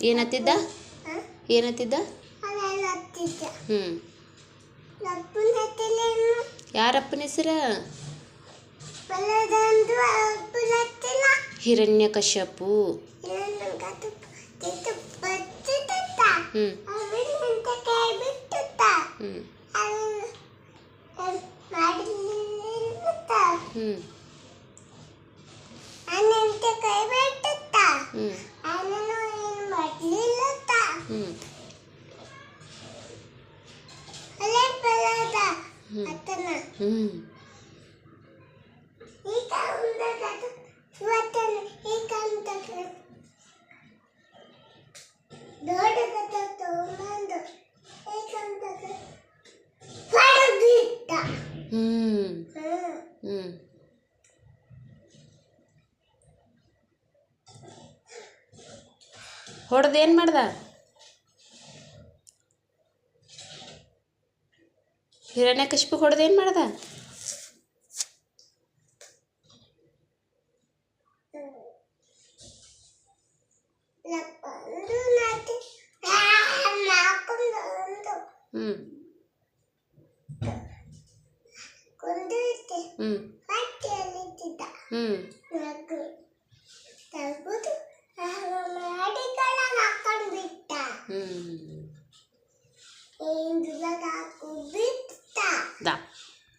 ಏನತ್ತಿದ್ದ ಏನತ್ತಿದ್ದ ಹ್ಞೂ ಯಾರಪ್ಪನ ಹೆಸರ ಹಿರಣ್ಯಕಶ್ಯಪು ಹ್ಞೂ ಹ್ಞೂ ಹೊಡೆದು ಏನು ಮಾಡ್ದ ಹಿರಣ್ಯಕಶಿಪು ಹೊಡೆದು ಏನು ಮಾಡ್ದ ಹ್ಞೂ ಹ್ಞೂ ಹ್ಞೂ